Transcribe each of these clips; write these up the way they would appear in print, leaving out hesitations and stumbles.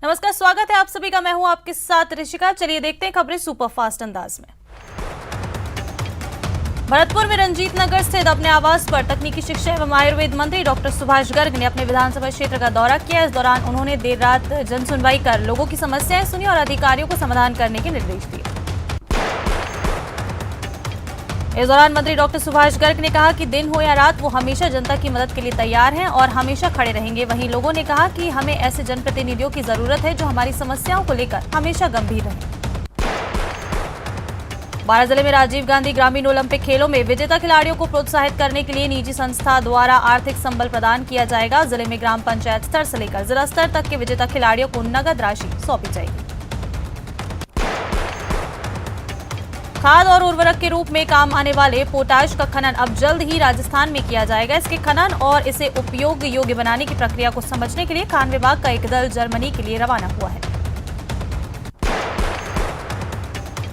नमस्कार, स्वागत है आप सभी का। मैं हूं आपके साथ ऋषिका। चलिए देखते हैं खबरें सुपरफास्ट अंदाज में। भरतपुर में रंजीत नगर स्थित अपने आवास पर तकनीकी शिक्षा एवं आयुर्वेद मंत्री डॉक्टर सुभाष गर्ग ने अपने विधानसभा क्षेत्र का दौरा किया। इस दौरान उन्होंने देर रात जन सुनवाई कर लोगों की समस्याएं सुनी और अधिकारियों को समाधान करने के निर्देश दिए। इस दौरान मंत्री डॉक्टर सुभाष गर्ग ने कहा कि दिन हो या रात वो हमेशा जनता की मदद के लिए तैयार हैं और हमेशा खड़े रहेंगे। वहीं लोगों ने कहा कि हमें ऐसे जनप्रतिनिधियों की जरूरत है जो हमारी समस्याओं को लेकर हमेशा गंभीर रहें। बारां जिले में राजीव गांधी ग्रामीण ओलंपिक खेलों में विजेता खिलाड़ियों को प्रोत्साहित करने के लिए निजी संस्था द्वारा आर्थिक संबल प्रदान किया जाएगा। जिले में ग्राम पंचायत स्तर से लेकर जिला स्तर तक के विजेता खिलाड़ियों को नगद राशि सौंपी जाएगी। खाद और उर्वरक के रूप में काम आने वाले पोटाश का खनन अब जल्द ही राजस्थान में किया जाएगा। इसके खनन और इसे उपयोग योग्य बनाने की प्रक्रिया को समझने के लिए खान विभाग का एक दल जर्मनी के लिए रवाना हुआ है।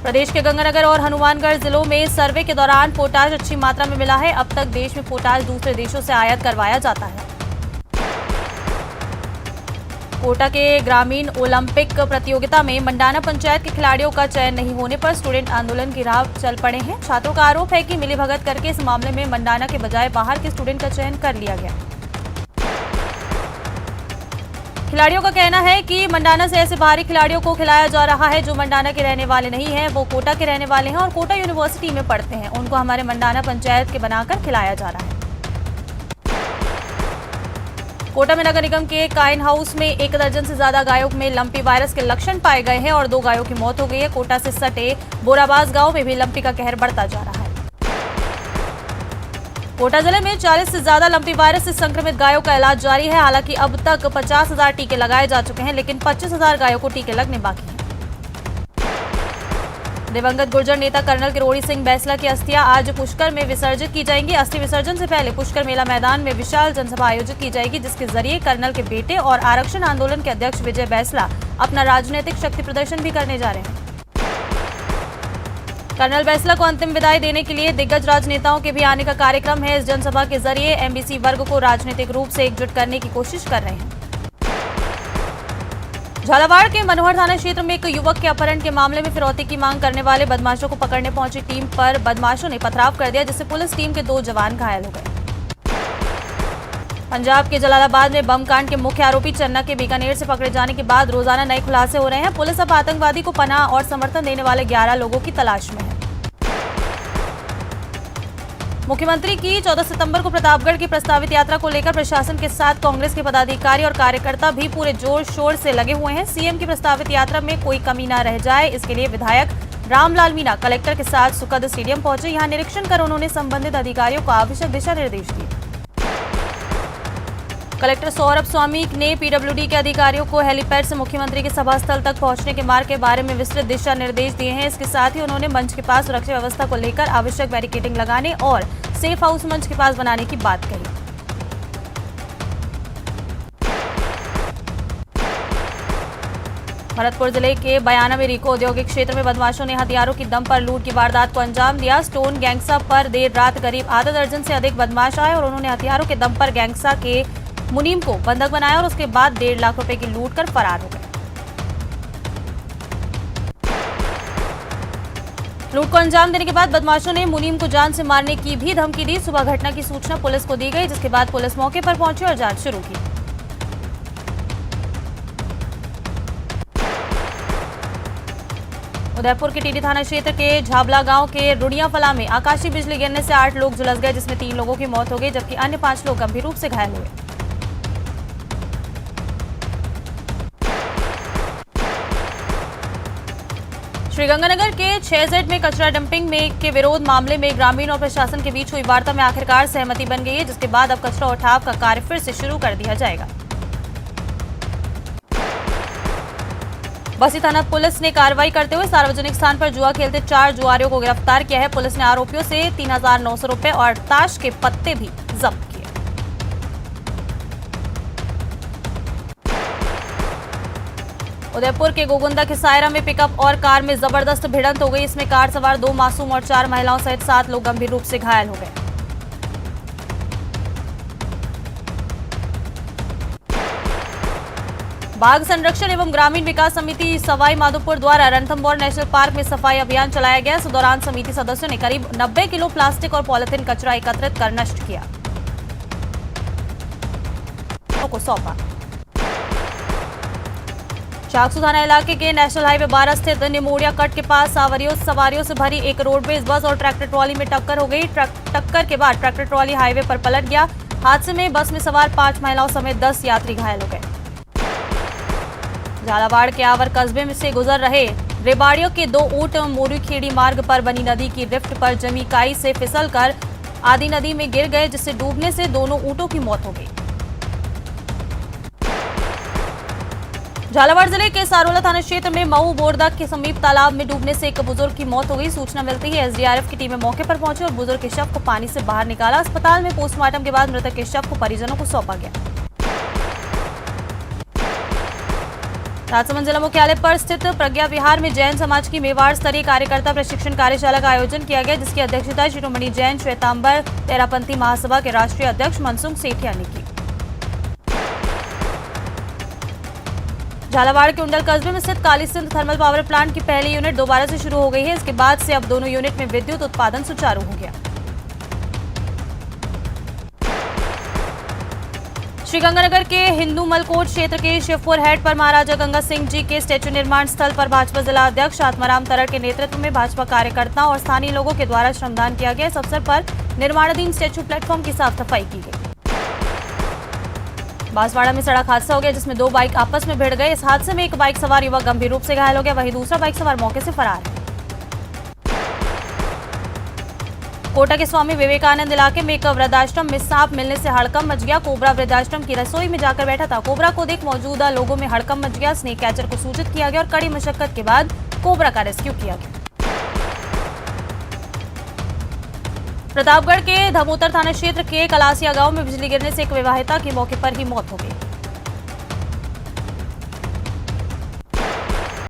प्रदेश के गंगानगर और हनुमानगढ़ जिलों में सर्वे के दौरान पोटाश अच्छी मात्रा में मिला है। अब तक देश में पोटाश दूसरे देशों से आयात करवाया जाता है। कोटा के ग्रामीण ओलंपिक प्रतियोगिता में मंडाना पंचायत के खिलाड़ियों का चयन नहीं होने पर स्टूडेंट आंदोलन की राह चल पड़े हैं। छात्रों का आरोप है कि मिलीभगत करके इस मामले में मंडाना के बजाय बाहर के स्टूडेंट का चयन कर लिया गया। खिलाड़ियों का कहना है कि मंडाना से ऐसे बाहरी खिलाड़ियों को खिलाया जा रहा है जो मंडाना के रहने वाले नहीं हैं। वो कोटा के रहने वाले हैं और कोटा यूनिवर्सिटी में पढ़ते हैं। उनको हमारे मंडाना पंचायत के बनाकर खिलाया जा रहा है। कोटा में नगर निगम के काइन हाउस में 1 दर्जन से ज्यादा गायों में लंपी वायरस के लक्षण पाए गए हैं और 2 गायों की मौत हो गई है। कोटा से सटे बोराबाज गांव में भी लंपी का कहर बढ़ता जा रहा है। कोटा जिले में 40 से ज्यादा लंपी वायरस से संक्रमित गायों का इलाज जारी है। हालांकि अब तक 50,000 टीके लगाए जा चुके हैं, लेकिन 25,000 गायों को टीके लगने बाकी हैं। दिवंगत गुर्जर नेता कर्नल किरोड़ी सिंह बैंसला की अस्थियां आज पुष्कर में विसर्जित की जाएंगी। अस्थि विसर्जन से पहले पुष्कर मेला मैदान में विशाल जनसभा आयोजित की जाएगी, जिसके जरिए कर्नल के बेटे और आरक्षण आंदोलन के अध्यक्ष विजय बैंसला अपना राजनीतिक शक्ति प्रदर्शन भी करने जा रहे हैं। कर्नल बैंसला को अंतिम विदाई देने के लिए दिग्गज राजनेताओं के भी आने का कार्यक्रम है। इस जनसभा के जरिए एमबीसी वर्ग को राजनीतिक रूप से एकजुट करने की कोशिश कर रहे हैं। झालावाड़ के मनोहर थाना क्षेत्र में एक युवक के अपहरण के मामले में फिरौती की मांग करने वाले बदमाशों को पकड़ने पहुंची टीम पर बदमाशों ने पथराव कर दिया, जिससे पुलिस टीम के 2 जवान घायल हो गए। पंजाब के जलालाबाद में बम कांड के मुख्य आरोपी चन्ना के बीकानेर से पकड़े जाने के बाद रोजाना नए खुलासे हो रहे हैं। पुलिस अब आतंकवादी को पनाह और समर्थन देने वाले 11 लोगों की तलाश में है। मुख्यमंत्री की 14 सितंबर को प्रतापगढ़ की प्रस्तावित यात्रा को लेकर प्रशासन के साथ कांग्रेस के पदाधिकारी और कार्यकर्ता भी पूरे जोर शोर से लगे हुए हैं। सीएम की प्रस्तावित यात्रा में कोई कमी न रह जाए, इसके लिए विधायक रामलाल मीणा कलेक्टर के साथ सुकद स्टेडियम पहुंचे। यहां निरीक्षण कर उन्होंने संबंधित अधिकारियों को आवश्यक दिशा निर्देश दिए। कलेक्टर सौरभ स्वामी ने पीडब्ल्यूडी के अधिकारियों को हेलीपैड से मुख्यमंत्री के सभा स्थल तक पहुंचने के मार्ग के बारे में विस्तृत दिशा निर्देश दिए हैं। इसके साथ ही उन्होंने मंच के पास सुरक्षा व्यवस्था को लेकर आवश्यक बैरिकेडिंग लगाने और सेफ हाउस मंच के पास बनाने की बात कही। भरतपुर जिले के बयाना में रिको औद्योगिक क्षेत्र में बदमाशों ने हथियारों की दम पर लूट की वारदात को अंजाम दिया। स्टोन गैंगसा पर देर रात करीब आधा दर्जन से अधिक बदमाश आए और उन्होंने हथियारों के दम पर गैंगसा के मुनीम को बंधक बनाया और उसके बाद 1.5 लाख रुपए की लूट कर फरार हो गए। लूट को अंजाम देने के बाद बदमाशों ने मुनीम को जान से मारने की भी धमकी दी। सुबह घटना की सूचना पुलिस को दी गई, जिसके बाद पुलिस मौके पर पहुंची और जांच शुरू की। उदयपुर के टीडी थाना क्षेत्र के झाबला गांव के रुड़ियाफला में आकाशीय बिजली गिरने से 8 लोग झुलस गए, जिसमें 3 लोगों की मौत हो गई जबकि अन्य 5 लोग गंभीर रूप से घायल हुए। श्रीगंगानगर के 6Z में कचरा डंपिंग में के विरोध मामले में ग्रामीण और प्रशासन के बीच हुई वार्ता में आखिरकार सहमति बन गई है, जिसके बाद अब कचरा उठाव का कार्य फिर से शुरू कर दिया जाएगा। बसी थाना पुलिस ने कार्रवाई करते हुए सार्वजनिक स्थान पर जुआ खेलते 4 जुआरियों को गिरफ्तार किया है। पुलिस ने आरोपियों से 3,900 रुपए और ताश के पत्ते भी जब्त किए। उदयपुर के गोगुंदा के सायरा में पिकअप और कार में जबरदस्त भिड़ंत हो गई। इसमें कार सवार 2 मासूम और 4 महिलाओं सहित 7 लोग गंभीर रूप से घायल हो गए। बाघ संरक्षण एवं ग्रामीण विकास समिति सवाई माधोपुर द्वारा रणथंभौर नेशनल पार्क में सफाई अभियान चलाया गया। इस दौरान समिति सदस्यों ने करीब 90 किलो प्लास्टिक और पॉलिथीन कचरा एकत्रित कर नष्ट किया को सौंपा। चाकसू थाना इलाके के नेशनल हाईवे 12 स्थित निमोड़िया कट के पास सवारियों से भरी एक रोडवेज बस और ट्रैक्टर ट्रॉली में टक्कर हो गई। टक्कर के बाद ट्रैक्टर ट्रॉली हाईवे पर पलट गया। हादसे में बस में सवार 5 महिलाओं समेत 10 यात्री घायल हो गए। झालावाड़ के आवर कस्बे में से गुजर रहे रेबाड़ियों के 2 ऊंट मोरीखेड़ी मार्ग पर बनी नदी की रिफ्ट पर जमी काई से फिसलकर आदि नदी में गिर गए, जिससे डूबने से दोनों ऊंटों की मौत हो गई। झालावाड़ जिले के सारोला थाना क्षेत्र में मऊ बोरदा के समीप तालाब में डूबने से एक बुजुर्ग की मौत हो गई। सूचना मिलती ही एसडीआरएफ की टीमें मौके पर पहुंची और बुजुर्ग के शव को पानी से बाहर निकाला। अस्पताल में पोस्टमार्टम के बाद मृतक के शव को परिजनों को सौंपा गया। राजसमंद जिला मुख्यालय पर स्थित प्रज्ञा विहार में जैन समाज की मेवाड़ स्तरीय कार्यकर्ता प्रशिक्षण कार्यशाला का आयोजन किया गया, जिसकी अध्यक्षता शिरोमणि जैन श्वेतांबर तेरापंथी महासभा के राष्ट्रीय अध्यक्ष मनसुख सेठिया ने की। झालावाड़ के उंडल कस्बे में स्थित Kali Sindh thermal power plant की पहली यूनिट दोबारा से शुरू हो गई है। इसके बाद से अब दोनों यूनिट में विद्युत उत्पादन सुचारू हो गया। श्रीगंगानगर के हिंदू मलकोट क्षेत्र के शिवपुर हेड पर महाराजा गंगा सिंह जी के स्टैच्यू निर्माण स्थल पर भाजपा जिला अध्यक्ष आत्माराम तरड़ के नेतृत्व में भाजपा कार्यकर्ताओं और स्थानीय लोगों के द्वारा श्रमदान किया गया। इस अवसर पर निर्माणाधीन स्टैच्यू प्लेटफॉर्म की साफ सफाई की गई। बांसवाड़ा में सड़क हादसा हो गया, जिसमें 2 बाइक आपस में भिड़ गए। इस हादसे में एक बाइक सवार युवक गंभीर रूप से घायल हो गया, वहीं दूसरा बाइक सवार मौके से फरार है। कोटा के स्वामी विवेकानंद इलाके में एक वृद्धाश्रम में सांप मिलने से हड़कंप मच गया। कोबरा वृद्धाश्रम की रसोई में जाकर बैठा था। कोबरा को देख मौजूदा लोगों में हड़कंप मच गया। स्नेक कैचर को सूचित किया गया और कड़ी मशक्कत के बाद कोबरा का रेस्क्यू किया गया। प्रतापगढ़ के धमोतर थाना क्षेत्र के कलासिया गांव में बिजली गिरने से एक विवाहिता की मौके पर ही मौत हो गई।